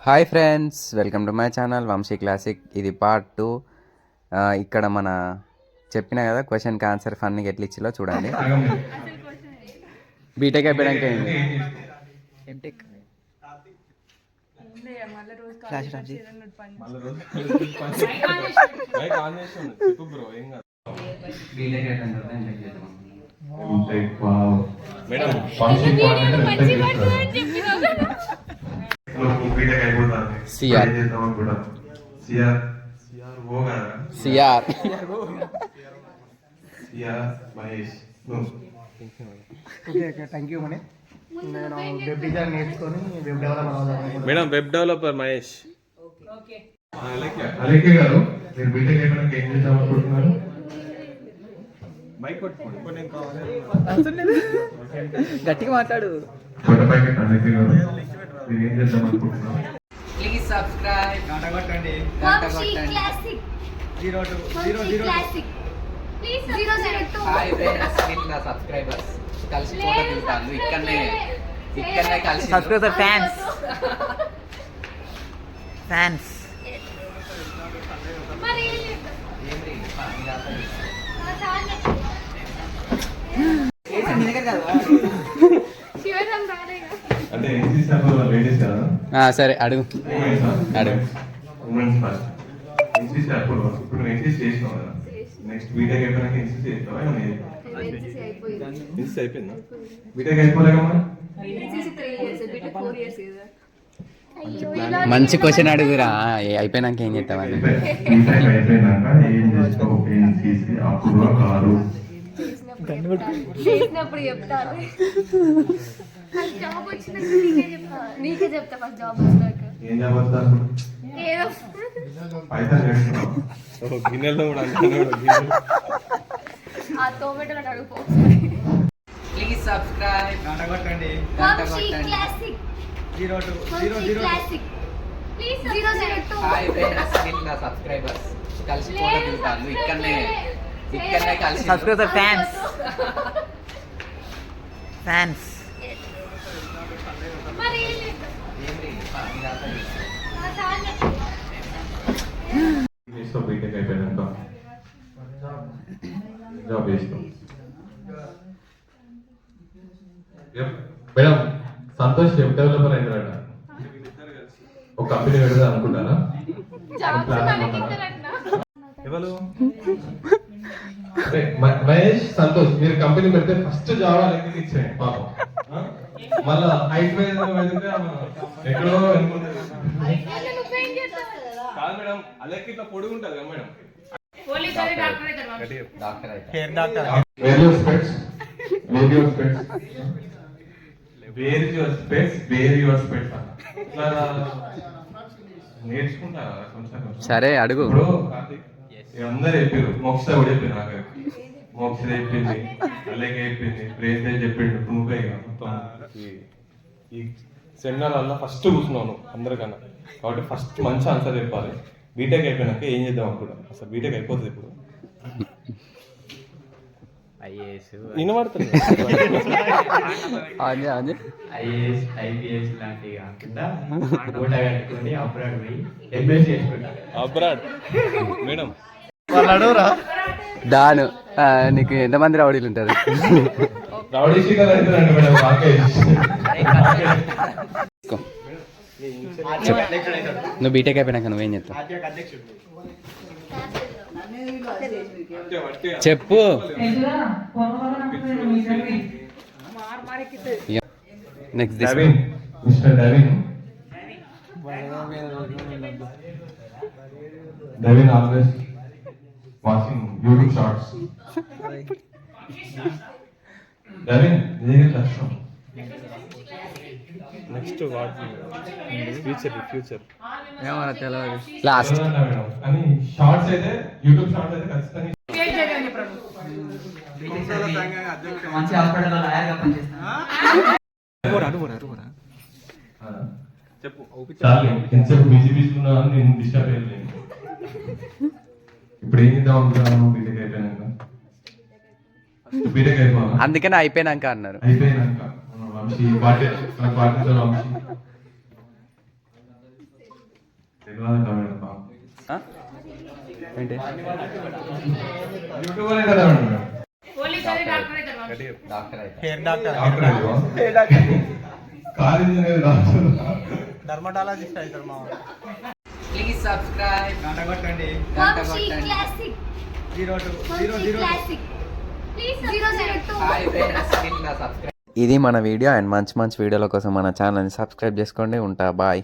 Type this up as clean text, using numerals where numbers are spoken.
Hi friends, welcome to my channel Vamshi classic. ఇది part 2. ఇక్కడ మన చెప్పిన కదా క్వశ్చన్కి ఆన్సర్ ఫన్నీగా ఎట్లా ఇచ్చిలో చూడండి. బీటెక్ అయిపోయాక ఎంటెక్ సిఆర్ థ్యాంక్ యూ మణి. నేను వెబ్ డిజైన్ నేర్చుకొని web developer madam web developer Mahesh. Alekhya గారు, మీరు బీటెక్ అయిపోయినాక ఏం చేద్దాం అనుకుంటున్నారు? గట్టిగా మాట్లాడు. కొత్త ప్యాకెట్ అలేఖ్య గారు, మీరు ఏం చేద్దాం అనుకుంటున్నారు? ప్లీజ్ సబ్స్క్రైబ్, గంట కొట్టండి. Vamshi classic 02 classic please 002 hi friends, ఇట్లా సబ్స్క్రైబర్స్ కలిసి ఫోటో దిగుతాను. ఇక్కడనే కలిసి సబ్స్క్రైబర్ ఫ్యాన్స్ మరి శివరాం రాలేగా. అంటే ఎన్సీసీ అప్పుడు లేడీస్ కదా, సరే అడుగు. Women's first. ఎన్సీసీ అప్పుడు ఇప్పుడు ఎన్సీసీ చేసినావు కదా, నెక్స్ట్ బీటెక్ అయిపోయినాక ఎన్సీసీ చేస్తావా? ఎన్సీసీ అయిపోయింది. మిస్ అయిపోయిందా? బీటెక్ అయిపోలేకమ్మా. ఎన్సీసీ 3 ఇయర్స్ బీటెక్ 4 ఇయర్స్ కదా. మంచి క్వశ్చన్ అడుగురా. అయిపోయినాక ఏం చేస్తామని. బీటెక్ అయిపోయినాక ఏం చేస్తావు? ఎన్సీసీ అప్పుడు కాదు, చేసినప్పుడు చెప్తాను. జాబ్ వచ్చినాక నీకే చెప్తా. ఫస్ట్ జాబ్ వచ్చినాక ఏం చదువుతారు? ఏదో పైసలు చేస్తున్నావు. గిన్నెలో కూడా అంటున్నాడు. ఆ టొమాటోలు అడుగుపో. ప్లీజ్ సబ్స్క్రైబ్, గంట కొట్టండి. Vamshi classic 02 classic please 002 hi friends, ఇట్లా సబ్స్క్రైబర్స్ కలిసి ఫోటో దిగుతాను. ఇక్కడనే కలిసి సబ్స్క్రైబర్ ఫ్యాన్స్ మరి చేస్తావు బీటెక్ అయిపోయినాక? జాబ్ చేస్తావు. మేడం, సంతోష్ వెబ్ డెవలపర్ అయినారట. ఒక కంపెనీ పెడదా అనుకుంటారా? ఎవరు? అదే మహేష్, సంతోష్, మీరు కంపెనీ పెడితే ఫస్ట్ జాబ్ అలాగే ఇచ్చేయండి పాపం. మళ్ళా హైట్ వెళ్తే ఎక్కడో కాదు మేడం, అలెక్కి ఇట్లా పొడుగుంటది కదా మేడం. డాక్టర్ అయితే hair doctor. Wear your specs, wear your specs, wear your specs, wear your specs ఇట్లా నేర్చుకుంటారా కొంచెం కొంచెం? సరే అడుగు. ఇప్పుడు అందరు చెప్పారు, మోక్ష కూడా చెప్పారు. నాకు మోక్ష చెప్పింది, అల్లెకి చెప్పింది, ప్రేత చెప్పిండు, నువ్వే ఈ సెమినార్ వల్ల ఫస్ట్ కూర్చున్నాను అందరికన్నా. కాబట్టి ఫస్ట్ మంచి ఆన్సర్ చెప్పాలి. బీటెక్ అయిపోయినాక ఏం చేద్దాం అనుకుంటా? అసలు బీటెక్ అయిపోతుంది ఇప్పుడు. వినబడుతుంది. ఐఏఎస్ ఐపీఎస్ లాంటివి కాకుండా ఊట కట్టుకొని అబ్రాడ్ పోయి ఎంఎస్ చేసుకుంటా. అబ్రాడ్ మేడం వాళ్ళు అడవురా. దాను నీకు ఎంతమంది రౌడీలు ఉంటారు? రౌడీ షీటర్ అవుతారండి మేడం. నువ్వు బీటెక్ అయిపోయినాక నువ్వేం చేస్తావు చెప్పు. Next Davin, mister Davin. Davin always watching YouTube shorts. Davin, ఇదే లక్ష్యం. నెక్స్ట్ వాట్ ఫ్యూచర్ ఏమన్నా తెలియదు. లాస్ట్ కానీ షార్ట్స్ అయితే, యూట్యూబ్ షార్ట్స్ అయితే ఖచ్చితంగా. మంచి హాస్పిటల్లో లాయర్గా పనిచేస్తాను. చెప్పు. చాలు, ఎంతసేపు బిజీ బిజీ ఉన్నా అని నేను డిస్టర్బ్ చేయలేదు. ఇప్పుడు ఏం చేద్దాం అనుకుంటున్నాను? బీటెక్ అయిపోయినాక. బీటెక్ అయిపోవాలి, అందుకనే అయిపోయినాక అన్నారు. అయిపోయినాక వంశీ పార్టీ వంశీ తెలియదు మేడం పాపం. ఆ? ఏంటి యూట్యూబర్ అయితే కదా మేడం. డాక్టర్ అయితే హెయిర్ డాక్టర్, డాక్టర్ అయితే కార్ ఇంజనీర్ డాక్టర్. డర్మటాలజిస్ట్ అవుతారు మా ప్లీజ్ సబ్స్క్రైబ్ కొట్టండి. Vamshi classic 02 Vamshi classic please 002 ఇది మన వీడియో అండ్ మంచి మంచి వీడియోల కోసం మన ఛానల్ని సబ్స్క్రైబ్ చేసుకోండి. ఉంటా బాయ్.